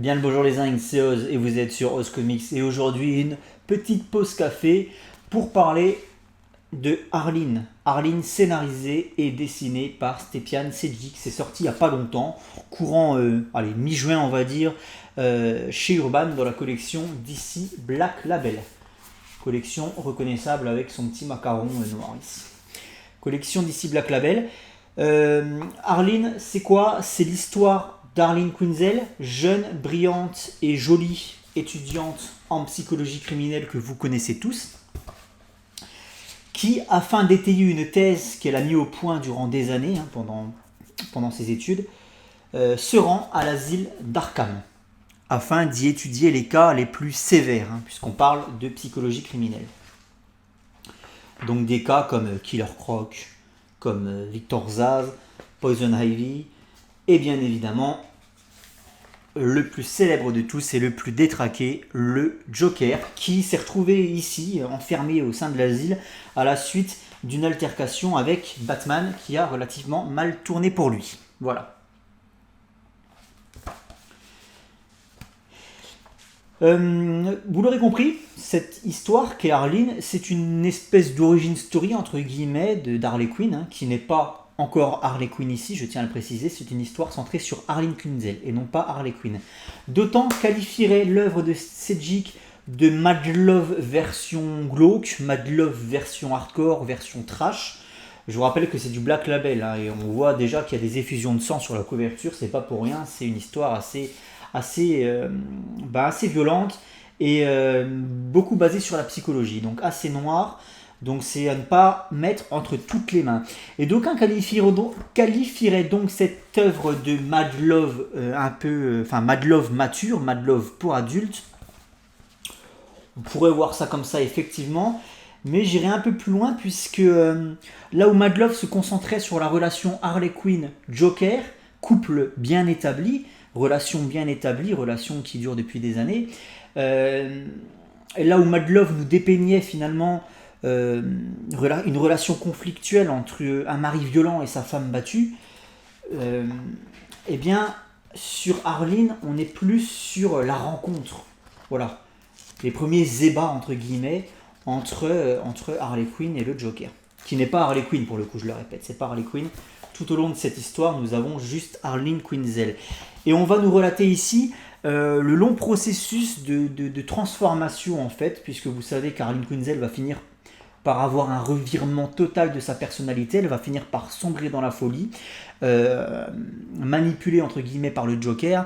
Bien le bonjour les uns, c'est Oz et vous êtes sur Oz Comics et aujourd'hui une petite pause café pour parler de Arline. Arline scénarisée et dessinée par Stjepan Sejic. C'est sorti il n'y a pas longtemps, courant mi-juin on va dire, chez Urban dans la collection DC Black Label. Collection reconnaissable avec son petit macaron noir ici. Collection DC Black Label. Arline, c'est quoi? C'est l'histoire d'Arline Quinzel, jeune, brillante et jolie étudiante en psychologie criminelle que vous connaissez tous, qui, afin d'étayer une thèse qu'elle a mis au point durant des années, pendant ses études, se rend à l'asile d'Arkham, afin d'y étudier les cas les plus sévères, puisqu'on parle de psychologie criminelle. Donc des cas comme Killer Croc, comme Victor Zsasz, Poison Ivy, et bien évidemment, le plus célèbre de tous et le plus détraqué, le Joker, qui s'est retrouvé ici, enfermé au sein de l'asile, à la suite d'une altercation avec Batman, qui a relativement mal tourné pour lui. Voilà. Vous l'aurez compris, cette histoire qu'est Arline, c'est une espèce d'origin story, entre guillemets, d'Harley Quinn, qui n'est pas encore Harley Quinn ici, je tiens à le préciser, c'est une histoire centrée sur Arline Quinzel et non pas Harley Quinn. D'autant qualifierait l'œuvre de Sejic de Mad Love version glauque, Mad Love version hardcore, version trash. Je vous rappelle que c'est du Black Label, et on voit déjà qu'il y a des effusions de sang sur la couverture, c'est pas pour rien, c'est une histoire assez violente et beaucoup basée sur la psychologie, donc assez noire. Donc c'est à ne pas mettre entre toutes les mains. Et d'aucuns qualifieraient donc cette œuvre de Mad Love Mad Love mature, Mad Love pour adultes. On pourrait voir ça comme ça effectivement, mais j'irai un peu plus loin puisque là où Mad Love se concentrait sur la relation Harley Quinn-Joker, couple bien établi, relation qui dure depuis des années, et là où Mad Love nous dépeignait finalement une relation conflictuelle entre un mari violent et sa femme battue, eh bien sur Arline on est plus sur la rencontre, voilà, les premiers ébats entre guillemets entre Harley Quinn et le Joker, qui n'est pas Harley Quinn pour le coup, je le répète, c'est pas Harley Quinn. Tout au long de cette histoire nous avons juste Arline Quinzel et on va nous relater ici le long processus de transformation en fait, puisque vous savez qu'Arline Quinzel va finir par avoir un revirement total de sa personnalité, elle va finir par sombrer dans la folie, manipulée entre guillemets par le Joker,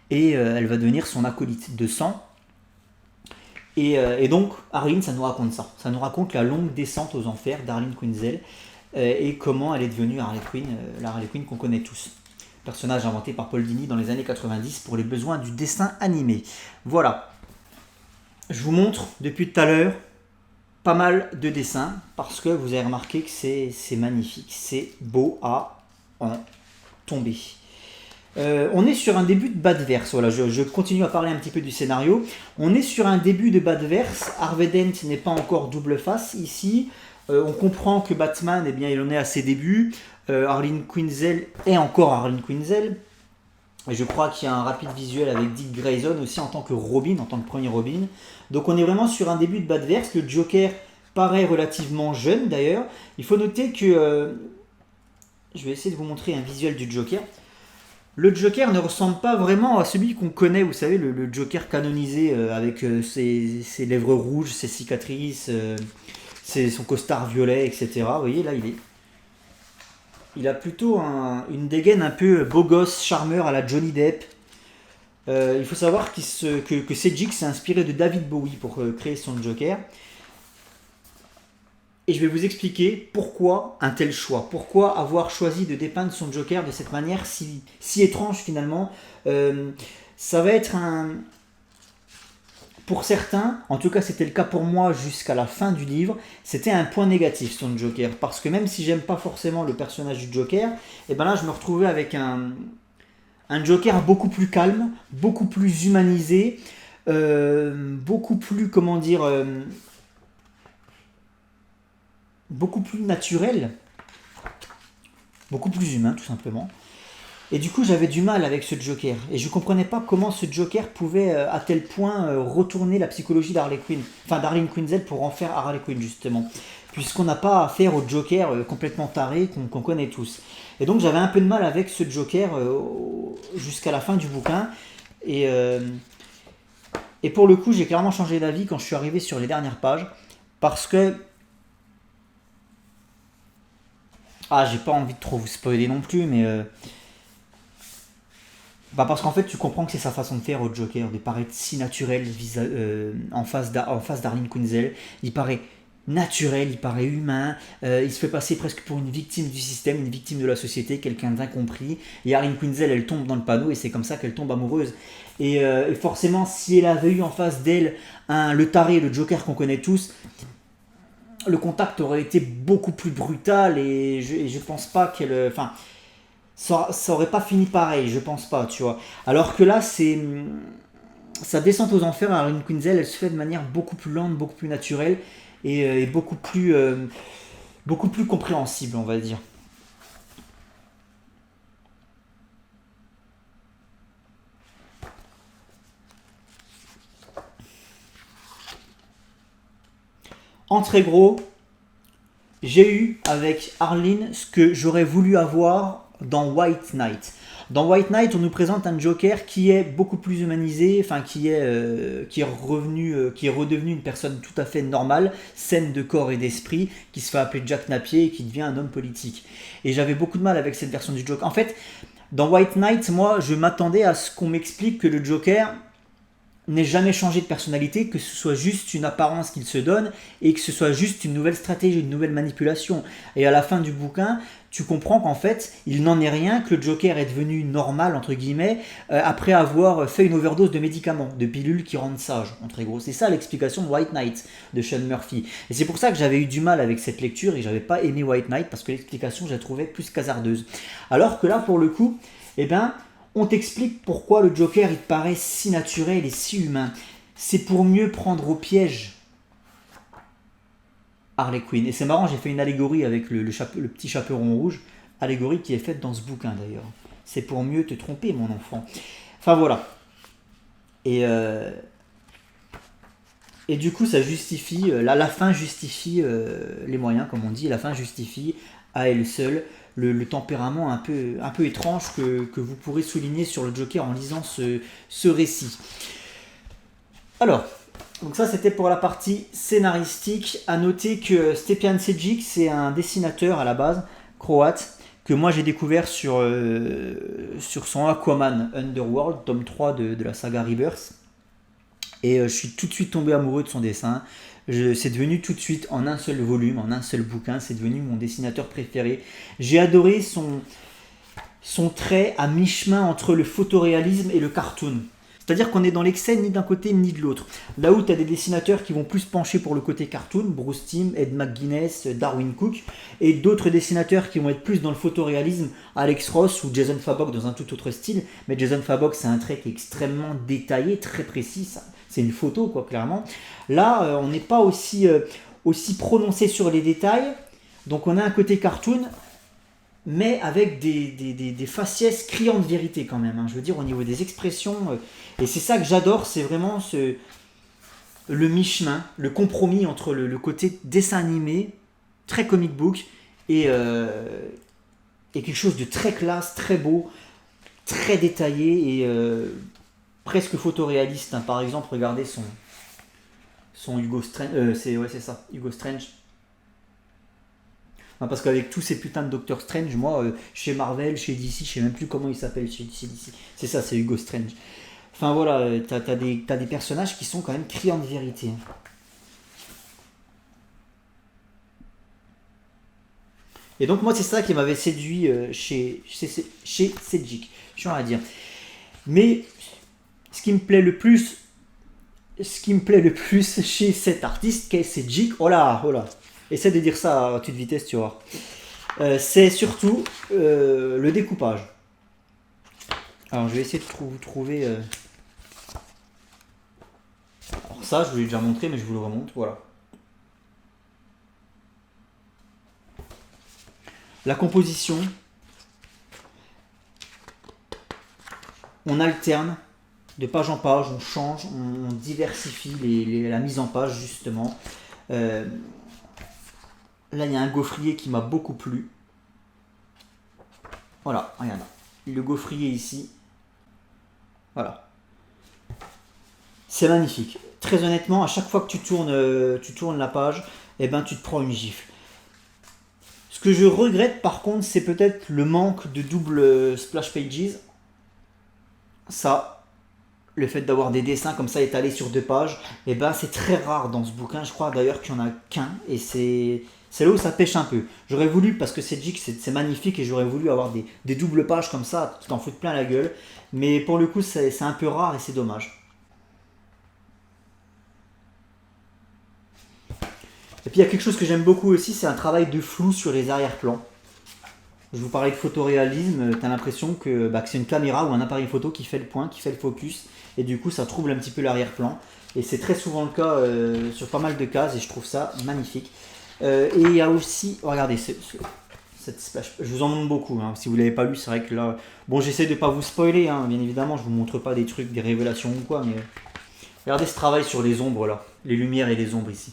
et elle va devenir son acolyte de sang. Et donc Arline, ça nous raconte ça nous raconte la longue descente aux enfers d'Arline Quinzel, et comment elle est devenue Harley Quinn, la Harley Quinn qu'on connaît tous. Personnage inventé par Paul Dini dans les années 90 pour les besoins du dessin animé. Voilà. Je vous montre depuis tout à l'heure pas mal de dessins, parce que vous avez remarqué que c'est magnifique, c'est beau à en tomber. On est sur un début de Badverse, voilà, je continue à parler un petit peu du scénario. On est sur un début de Badverse, Harvey Dent n'est pas encore double face ici, on comprend que Batman, eh bien, il en est à ses débuts, Arline Quinzel est encore Arline Quinzel, et je crois qu'il y a un rapide visuel avec Dick Grayson aussi en tant que Robin, en tant que premier Robin. Donc on est vraiment sur un début de Badverse. Le Joker paraît relativement jeune d'ailleurs. Il faut noter que... je vais essayer de vous montrer un visuel du Joker. Le Joker ne ressemble pas vraiment à celui qu'on connaît, vous savez, le Joker canonisé avec ses lèvres rouges, ses cicatrices, son costard violet, etc. Vous voyez, là il a plutôt une dégaine un peu beau gosse, charmeur à la Johnny Depp. Il faut savoir que Sejic s'est inspiré de David Bowie pour créer son Joker. Et je vais vous expliquer pourquoi un tel choix. Pourquoi avoir choisi de dépeindre son Joker de cette manière si étrange finalement. Ça va être pour certains, en tout cas c'était le cas pour moi jusqu'à la fin du livre, c'était un point négatif son Joker. Parce que même si j'aime pas forcément le personnage du Joker, et ben là je me retrouvais avec un Joker beaucoup plus calme, beaucoup plus humanisé, beaucoup plus, beaucoup plus naturel, beaucoup plus humain tout simplement. Et du coup, j'avais du mal avec ce Joker. Et je comprenais pas comment ce Joker pouvait à tel point retourner la psychologie d'Harley Quinn. Enfin, d'Harley Quinzel pour en faire Harley Quinn, justement. Puisqu'on n'a pas affaire au Joker complètement taré qu'on connaît tous. Et donc, j'avais un peu de mal avec ce Joker jusqu'à la fin du bouquin. Et, euh, et pour le coup, j'ai clairement changé d'avis quand je suis arrivé sur les dernières pages. Parce que... Ah, j'ai pas envie de trop vous spoiler non plus, mais... Bah parce qu'en fait, tu comprends que c'est sa façon de faire au Joker, de paraître si naturel en face d'Arlene Quinzel. Il paraît naturel, il paraît humain, il se fait passer presque pour une victime du système, une victime de la société, quelqu'un d'incompris. Et Arlene Quinzel, elle tombe dans le panneau et c'est comme ça qu'elle tombe amoureuse. Et forcément, si elle avait eu en face d'elle le taré, le Joker qu'on connaît tous, le contact aurait été beaucoup plus brutal et je pense pas qu'elle... Enfin, ça aurait pas fini pareil, je pense pas, tu vois. Alors que là, c'est sa descente aux enfers à Harley Quinzel, elle se fait de manière beaucoup plus lente, beaucoup plus naturelle et beaucoup plus compréhensible, on va dire. En très gros, j'ai eu avec Arline ce que j'aurais voulu avoir dans White Knight. Dans White Knight, on nous présente un Joker qui est beaucoup plus humanisé, enfin qui est redevenu une personne tout à fait normale, saine de corps et d'esprit, qui se fait appeler Jack Napier et qui devient un homme politique. Et j'avais beaucoup de mal avec cette version du Joker. En fait, dans White Knight, moi, je m'attendais à ce qu'on m'explique que le Joker n'ait jamais changé de personnalité, que ce soit juste une apparence qu'il se donne et que ce soit juste une nouvelle stratégie, une nouvelle manipulation. Et à la fin du bouquin, tu comprends qu'en fait, il n'en est rien, que le Joker est devenu normal, entre guillemets, après avoir fait une overdose de médicaments, de pilules qui rendent sage, entre gros. C'est ça l'explication de White Knight de Sean Murphy. Et c'est pour ça que j'avais eu du mal avec cette lecture et que j'avais pas aimé White Knight, parce que l'explication, je la trouvais plus casardeuse. Alors que là, pour le coup, eh ben, on t'explique pourquoi le Joker il te paraît si naturel et si humain. C'est pour mieux prendre au piège Harley Quinn. Et c'est marrant, j'ai fait une allégorie avec le petit chaperon rouge, allégorie qui est faite dans ce bouquin d'ailleurs. C'est pour mieux te tromper, mon enfant. Enfin voilà. Et, euh, et du coup, ça justifie, la fin justifie les moyens, comme on dit, la fin justifie à elle seule le tempérament un peu étrange que vous pourrez souligner sur le Joker en lisant ce récit. Alors, donc ça c'était pour la partie scénaristique. À noter que Stjepan Sejic, c'est un dessinateur à la base, croate, que moi j'ai découvert sur son Aquaman Underworld, tome 3 de la saga Rebirth. Et je suis tout de suite tombé amoureux de son dessin. C'est devenu tout de suite en un seul volume, en un seul bouquin, c'est devenu mon dessinateur préféré. J'ai adoré son trait à mi-chemin entre le photoréalisme et le cartoon. C'est-à-dire qu'on est dans l'excès ni d'un côté ni de l'autre. Là où tu as des dessinateurs qui vont plus pencher pour le côté cartoon, Bruce Timm, Ed McGuinness, Darwin Cook, et d'autres dessinateurs qui vont être plus dans le photoréalisme, Alex Ross ou Jason Fabok dans un tout autre style. Mais Jason Fabok, c'est un trait qui est extrêmement détaillé, très précis, c'est une photo quoi, clairement. Là, on n'est pas aussi prononcé sur les détails, donc on a un côté cartoon, mais avec des faciès criants de vérité quand même. Hein. Je veux dire, au niveau des expressions. Et c'est ça que j'adore, c'est vraiment le mi-chemin, le compromis entre le côté dessin animé, très comic book, et quelque chose de très classe, très beau, très détaillé et presque photoréaliste. Hein. Par exemple, regardez son Hugo Strange. C'est ça, Hugo Strange. Parce qu'avec tous ces putains de Doctor Strange, moi, chez Marvel, chez DC, je sais même plus comment il s'appelle chez DC. C'est ça, c'est Hugo Strange. Enfin voilà, t'as des personnages qui sont quand même criants de vérité. Et donc moi, c'est ça qui m'avait séduit chez Sejic. Je suis à dire. Mais ce qui me plaît le plus, chez cet artiste qu'est Sejic, oh là, essaie de dire ça à toute vitesse, tu vois. C'est surtout le découpage. Alors je vais essayer de trouver. Alors ça, je vous l'ai déjà montré, mais je vous le remonte. Voilà. La composition. On alterne de page en page, on change, on diversifie la mise en page justement. Euh, Là, il y a un gaufrier qui m'a beaucoup plu. Voilà, regarde. Le gaufrier ici. Voilà. C'est magnifique. Très honnêtement, à chaque fois que tu tournes la page, eh ben, tu te prends une gifle. Ce que je regrette par contre, c'est peut-être le manque de double splash pages. Ça, le fait d'avoir des dessins comme ça étalés sur 2 pages, eh ben, c'est très rare dans ce bouquin. Je crois d'ailleurs qu'il n'y en a qu'un. Et c'est là où ça pêche un peu. J'aurais voulu, parce que c'est magnifique et j'aurais voulu avoir des doubles pages comme ça, tu t'en fous plein la gueule. Mais pour le coup, c'est un peu rare et c'est dommage. Et puis il y a quelque chose que j'aime beaucoup aussi, c'est un travail de flou sur les arrière-plans. Je vous parlais de photoréalisme, tu as l'impression que c'est une caméra ou un appareil photo qui fait le point, qui fait le focus, et du coup ça trouble un petit peu l'arrière-plan. Et c'est très souvent le cas sur pas mal de cases, et je trouve ça magnifique. Et il y a aussi, regardez, cette splash, je vous en montre beaucoup, hein. Si vous ne l'avez pas lu, c'est vrai que là, bon, j'essaie de ne pas vous spoiler, hein, bien évidemment, je ne vous montre pas des trucs, des révélations ou quoi, mais regardez ce travail sur les ombres là, les lumières et les ombres ici.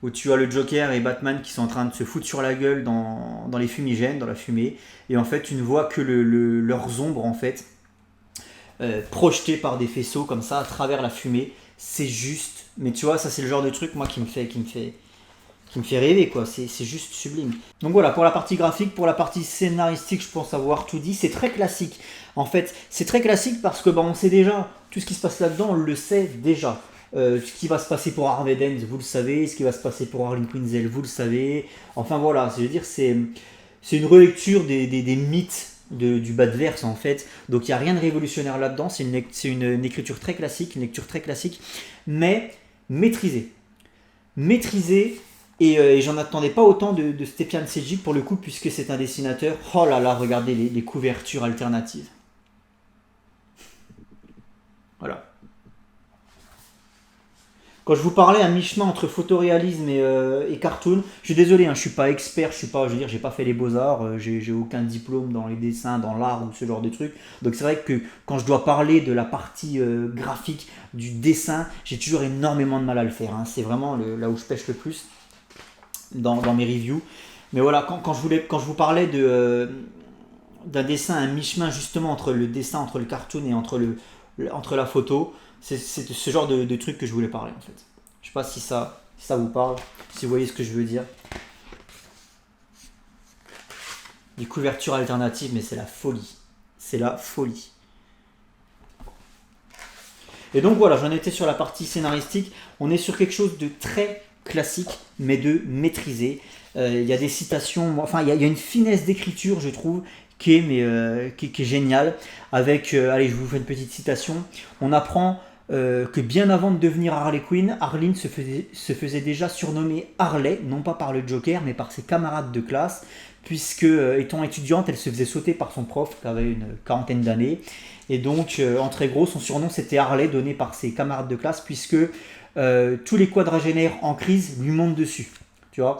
Où tu as le Joker et Batman qui sont en train de se foutre sur la gueule dans les fumigènes, dans la fumée, et en fait tu ne vois que leurs ombres en fait, projetées par des faisceaux comme ça à travers la fumée. C'est juste, mais tu vois, ça c'est le genre de truc moi qui me fait rêver quoi, c'est juste sublime. Donc voilà, pour la partie graphique, pour la partie scénaristique, je pense avoir tout dit. C'est très classique. En fait, c'est très classique parce que on sait déjà, tout ce qui se passe là-dedans, on le sait déjà. Ce qui va se passer pour Harvey Dent, vous le savez. Ce qui va se passer pour Harley Quinzel, vous le savez. Enfin voilà, je veux dire, c'est une relecture des mythes du Badverse en fait. Donc il n'y a rien de révolutionnaire là-dedans. C'est une écriture très classique, une lecture très classique, mais maîtrisée. Maîtrisée. Et j'en attendais pas autant de Stephan Sejic pour le coup, puisque c'est un dessinateur. Oh là là, regardez les couvertures alternatives. Voilà. Quand je vous parlais à mi-chemin entre photoréalisme et cartoon, je suis désolé, hein, je suis pas expert, je veux dire, j'ai pas fait les beaux-arts, j'ai aucun diplôme dans les dessins, dans l'art ou ce genre de trucs. Donc c'est vrai que quand je dois parler de la partie graphique, du dessin, j'ai toujours énormément de mal à le faire, hein. C'est vraiment là où je pêche le plus dans mes reviews. Mais voilà, quand je vous parlais d'un dessin à mi-chemin justement entre le dessin, entre le cartoon et entre la photo, c'est ce genre de truc que je voulais parler en fait. Je sais pas si ça vous parle, si vous voyez ce que je veux dire. Des couvertures alternatives, mais c'est la folie. C'est la folie. Et donc voilà, j'en étais sur la partie scénaristique. On est sur quelque chose de très classique, mais de maîtrisé. Il y a des citations, enfin il y a une finesse d'écriture, je trouve, qui est géniale. Avec, allez, je vous fais une petite citation. On apprend que bien avant de devenir Harley Quinn, Arline se faisait déjà surnommer Harley, non pas par le Joker, mais par ses camarades de classe, puisque étant étudiante, elle se faisait sauter par son prof qui avait une quarantaine d'années. Et donc, en très gros, son surnom c'était Harley, donné par ses camarades de classe, puisque tous les quadragénaires en crise lui montent dessus. Tu vois,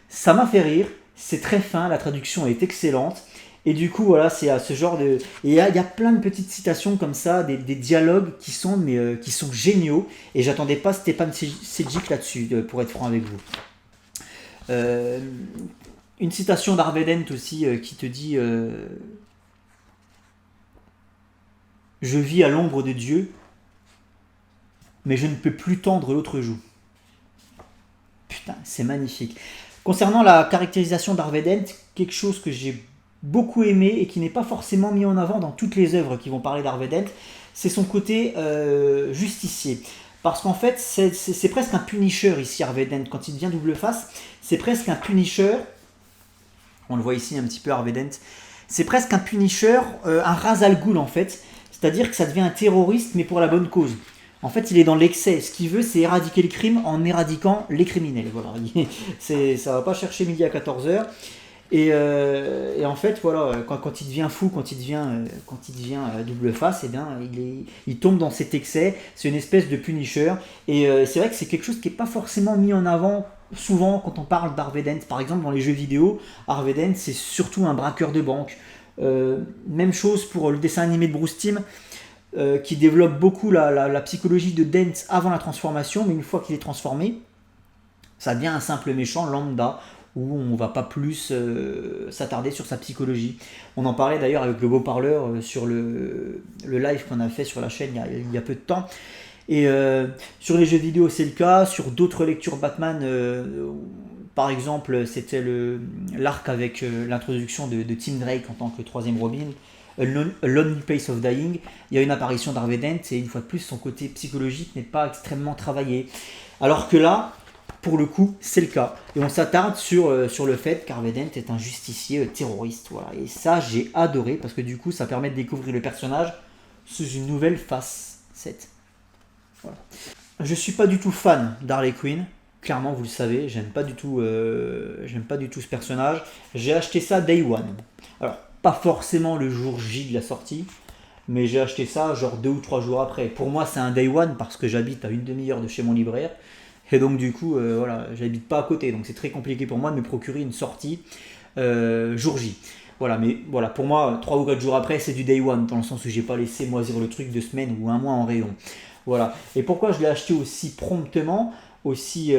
ça m'a fait rire, c'est très fin, la traduction est excellente. Et du coup, voilà, c'est à ce genre de... Et il y a plein de petites citations comme ça, des dialogues qui sont géniaux. Et j'attendais pas Stephan Sejic là-dessus, pour être franc avec vous. Une citation d'Harvey Dent aussi qui te dit je vis à l'ombre de Dieu, mais je ne peux plus tendre l'autre joue. Putain, c'est magnifique. Concernant la caractérisation d'Harvey Dent, quelque chose que j'ai beaucoup aimé et qui n'est pas forcément mis en avant dans toutes les œuvres qui vont parler d'Harvey Dent, c'est son côté justicier. Parce qu'en fait, c'est presque un Punisher ici, Harvey Dent. Quand il devient double face, c'est presque un Punisher. On le voit ici un petit peu, Harvey Dent. C'est presque un Punisher, un Ra's al Ghul en fait. C'est-à-dire que ça devient un terroriste, mais pour la bonne cause. En fait, il est dans l'excès. Ce qu'il veut, c'est éradiquer le crime en éradiquant les criminels. Voilà. Ça va pas chercher midi à 14h. Et en fait, voilà, quand il devient fou, quand il devient double face, eh bien, il tombe dans cet excès. C'est une espèce de Punisher. Et c'est vrai que c'est quelque chose qui n'est pas forcément mis en avant souvent quand on parle d'Harvey Dent. Par exemple, dans les jeux vidéo, Harvey Dent, c'est surtout un braqueur de banque. Même chose pour le dessin animé de Bruce Timm, qui développe beaucoup la psychologie de Dent avant la transformation, mais une fois qu'il est transformé, ça devient un simple méchant lambda, où on va pas plus s'attarder sur sa psychologie. On en parlait d'ailleurs avec le beau parleur sur le live qu'on a fait sur la chaîne il y a peu de temps. Et sur les jeux vidéo c'est le cas, sur d'autres lectures Batman, par exemple c'était l'arc avec l'introduction de Tim Drake en tant que troisième Robin, A Lonely Place of Dying, il y a une apparition d'Harvey Dent et une fois de plus son côté psychologique n'est pas extrêmement travaillé. Alors que là, pour le coup, c'est le cas. Et on s'attarde sur le fait qu'Harvey Dent est un justicier terroriste. Voilà. Et ça, j'ai adoré parce que du coup, ça permet de découvrir le personnage sous une nouvelle facette. Voilà. Je suis pas du tout fan d'Harley Quinn. Clairement, vous le savez, j'aime pas du tout ce personnage. J'ai acheté ça Day One. Alors, pas forcément le jour J de la sortie, mais j'ai acheté ça genre 2 ou 3 jours après. Pour moi, c'est un Day One parce que j'habite à une demi-heure de chez mon libraire. Et donc du coup, voilà, j'habite pas à côté, donc c'est très compliqué pour moi de me procurer une sortie jour J. Voilà, mais voilà, pour moi, 3 ou 4 jours après, c'est du day one, dans le sens où j'ai pas laissé moisir le truc 2 semaines ou un mois en rayon. Voilà. Et pourquoi je l'ai acheté aussi promptement, aussi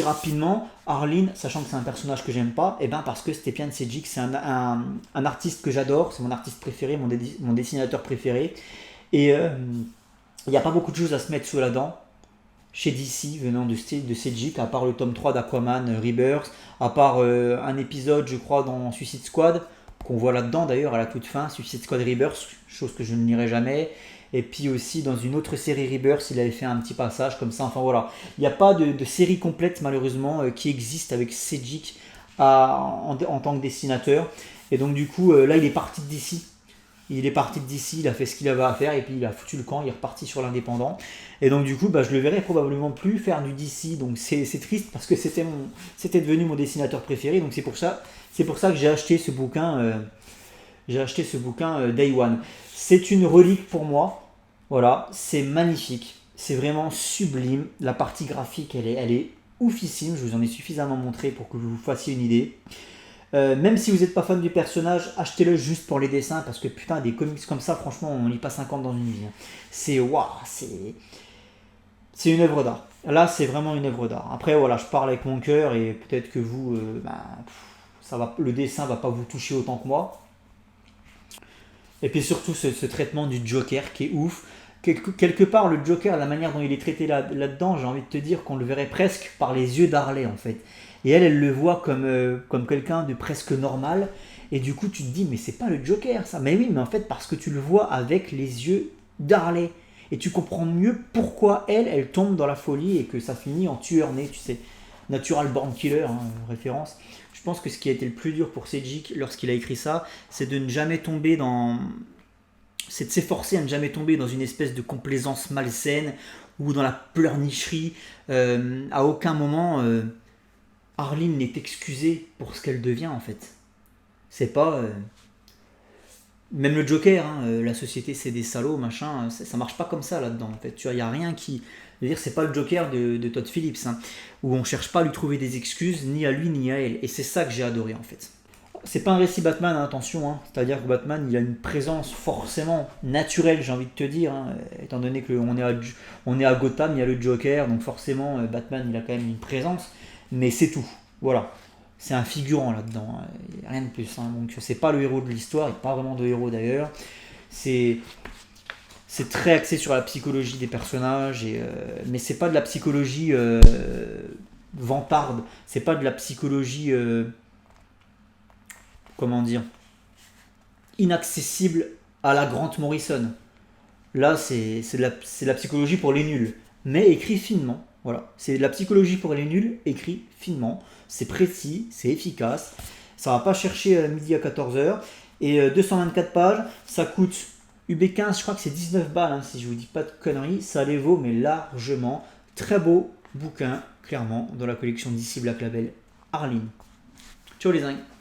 rapidement, Arline, sachant que c'est un personnage que j'aime pas, et ben parce que Stepien Sejic, c'est un artiste que j'adore, c'est mon artiste préféré, mon dessinateur préféré. Et il n'y a pas beaucoup de choses à se mettre sous la dent chez DC venant de Sejic, à part le tome 3 d'Aquaman Rebirth, à part un épisode je crois dans Suicide Squad, qu'on voit là-dedans d'ailleurs à la toute fin, Suicide Squad Rebirth, chose que je ne lirai jamais, et puis aussi dans une autre série Rebirth, il avait fait un petit passage comme ça, enfin voilà, il n'y a pas de série complète malheureusement qui existe avec Sejic en tant que dessinateur, et donc du coup là il est parti de DC. Il est parti d'ici, il a fait ce qu'il avait à faire et puis il a foutu le camp, il est reparti sur l'indépendant. Et donc du coup, je le verrai probablement plus faire du DC. Donc c'est triste parce que c'était devenu mon dessinateur préféré. Donc c'est pour ça que j'ai acheté ce bouquin. Day One. C'est une relique pour moi. Voilà, c'est magnifique, c'est vraiment sublime. La partie graphique, elle est oufissime. Je vous en ai suffisamment montré pour que vous vous fassiez une idée. Même si vous n'êtes pas fan du personnage, achetez-le juste pour les dessins parce que putain, des comics comme ça, franchement, on lit pas 50 dans une vie. C'est waouh, c'est une œuvre d'art. Là, c'est vraiment une œuvre d'art. Après, voilà, je parle avec mon cœur et peut-être que vous, le dessin va pas vous toucher autant que moi. Et puis surtout ce traitement du Joker qui est ouf. Quelque part, le Joker, la manière dont il est traité là-dedans, j'ai envie de te dire qu'on le verrait presque par les yeux d'Harley en fait. Et elle le voit comme quelqu'un de presque normal. Et du coup, tu te dis, mais c'est pas le Joker ça. Mais oui, mais en fait, parce que tu le vois avec les yeux d'Harley. Et tu comprends mieux pourquoi elle tombe dans la folie et que ça finit en tueur né, tu sais. Natural Born Killer, référence. Je pense que ce qui a été le plus dur pour Sejic lorsqu'il a écrit ça, c'est de ne jamais tomber dans. C'est de s'efforcer à ne jamais tomber dans une espèce de complaisance malsaine ou dans la pleurnicherie. À aucun moment, Arline n'est excusée pour ce qu'elle devient en fait. C'est pas. Même le Joker, la société c'est des salauds, machin, ça marche pas comme ça là-dedans en fait. Tu vois, il n'y a rien qui. Je veux dire, c'est pas le Joker de Todd Phillips, où on cherche pas à lui trouver des excuses, ni à lui ni à elle. Et c'est ça que j'ai adoré en fait. C'est pas un récit Batman, attention, c'est-à-dire que Batman il a une présence forcément naturelle, j'ai envie de te dire, étant donné qu'on est à Gotham, il y a le Joker, donc forcément Batman il a quand même une présence, mais c'est tout, voilà. C'est un figurant là-dedans, rien de plus, donc c'est pas le héros de l'histoire, il n'y a pas vraiment de héros d'ailleurs, c'est très axé sur la psychologie des personnages, mais c'est pas de la psychologie vantarde, c'est pas de la psychologie... comment dire, inaccessible à la Grant Morrison. Là, c'est de la psychologie pour les nuls, mais écrit finement. Voilà, c'est de la psychologie pour les nuls, écrit finement. C'est précis, c'est efficace. Ça va pas chercher midi à 14h. Et 224 pages, ça coûte UB15, je crois que c'est 19 balles, si je vous dis pas de conneries. Ça les vaut, mais largement. Très beau bouquin, clairement, dans la collection DC Black Label Arline. Ciao les zincs.